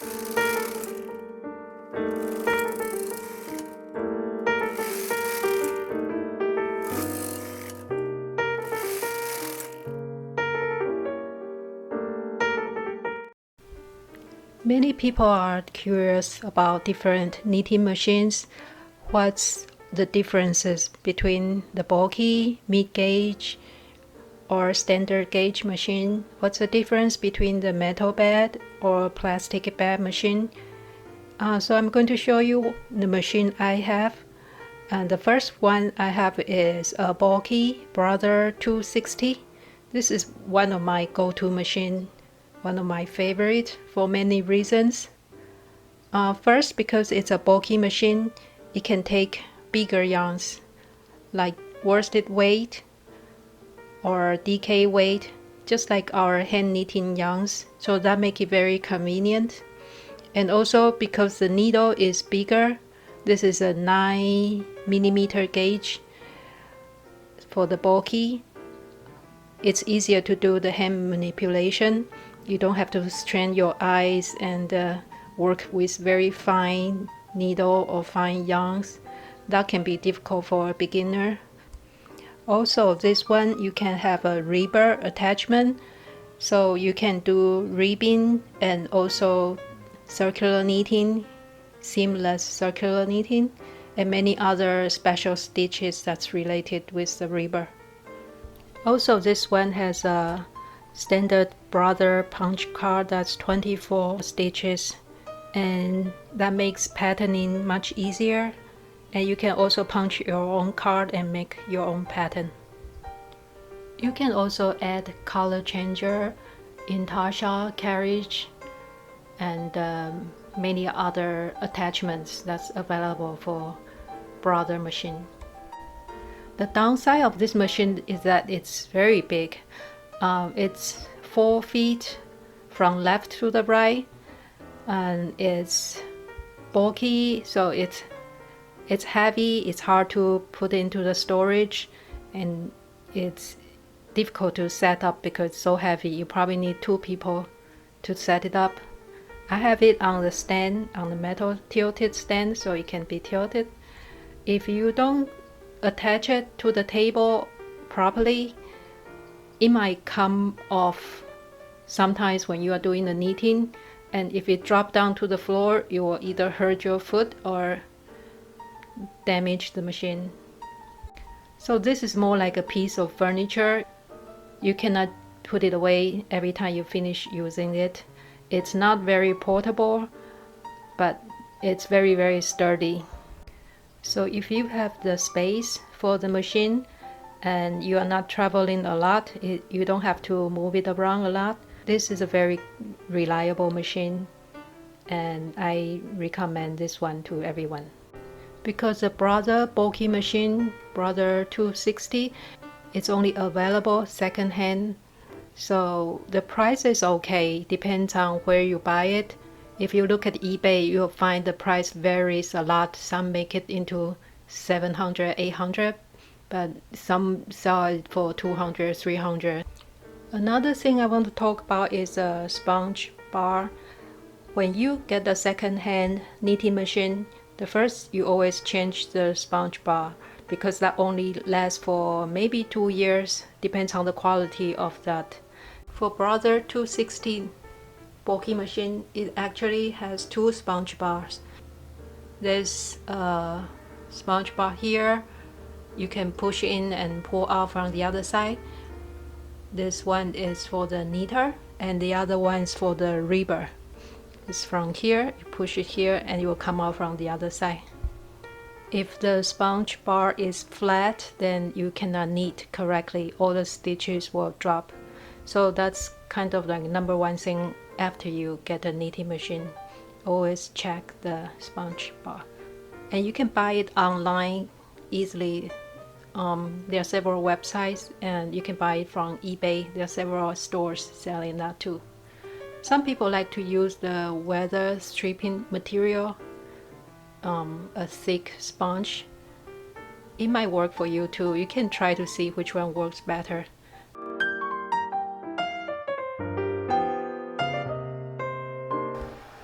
Many people are curious about different knitting machines. What's the differences between the bulky, mid-gauge, or standard gauge machine? What's the difference between the metal bed or plastic bed machine? So I'm going to show you the machine I have. And the first one I have is a bulky Brother 260. This is one of my go-to machine, one of my favorite for many reasons. First, because it's a bulky machine, it can take bigger yarns like worsted weight or DK weight, just like our hand knitting yarns. So that makes it very convenient. And also because the needle is bigger, this is a 9mm gauge for the bulky. It's easier to do the hand manipulation. You don't have to strain your eyes and work with very fine needle or fine yarns. That can be difficult for a beginner. Also, this one you can have a ribber attachment, so you can do ribbing and also circular knitting, seamless circular knitting, and many other special stitches that's related with the ribber. Also, this one has a standard Brother punch card that's 24 stitches, and that makes patterning much easier. And you can also punch your own card and make your own pattern. You can also add color changer, intarsia carriage, and many other attachments that's available for Brother machine. The downside of this machine is that it's very big. It's 4 feet from left to the right, and it's bulky, so it's heavy, it's hard to put into the storage, and it's difficult to set up because it's so heavy. You probably need 2 people to set it up. I have it on the stand, on the metal tilted stand, so it can be tilted. If you don't attach it to the table properly, it might come off sometimes when you are doing the knitting, and if it drops down to the floor, you will either hurt your foot or damage the machine. So this is more like a piece of furniture. You cannot put it away every time you finish using it. It's not very portable, but it's very, very sturdy. So if you have the space for the machine and you are not traveling a lot, you don't have to move it around a lot, this is a very reliable machine, and I recommend this one to everyone. Because the Brother bulky machine, Brother 260, it's only available second-hand, so the price is okay, depends on where you buy it. If you look at eBay, you'll find the price varies a lot. Some make it into $700, $800, but some sell it for $200, $300. Another thing I want to talk about is a sponge bar. When you get a second-hand knitting machine, the first you always change the sponge bar, because that only lasts for maybe 2 years, depends on the quality of that. For Brother 260 bulky machine, it actually has 2 sponge bars. There's a sponge bar here, you can push in and pull out from the other side. This one is for the knitter, and the other one is for the ribber. It's from here, you push it here, and it will come out from the other side. If the sponge bar is flat, then you cannot knit correctly. All the stitches will drop. So that's kind of like number one thing after you get a knitting machine. Always check the sponge bar. And you can buy it online easily. There are several websites, and you can buy it from eBay. There are several stores selling that too. Some people like to use the weather stripping material, a thick sponge. It might work for you too. You can try to see which one works better.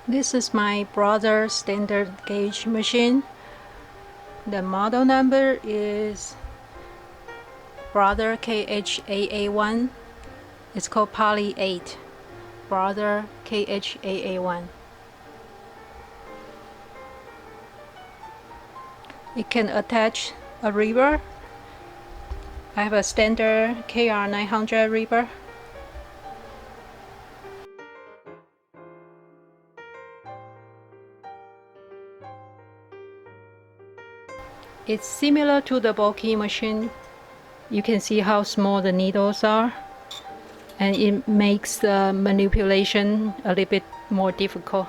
This is my brother's standard gauge machine. The model number is Brother KHAA1. It's called Poly 8. Brother KHAA1. It can attach a ribber. I have a standard KR900 ribber. It's similar to the bulky machine. You can see how small the needles are, and it makes the manipulation a little bit more difficult.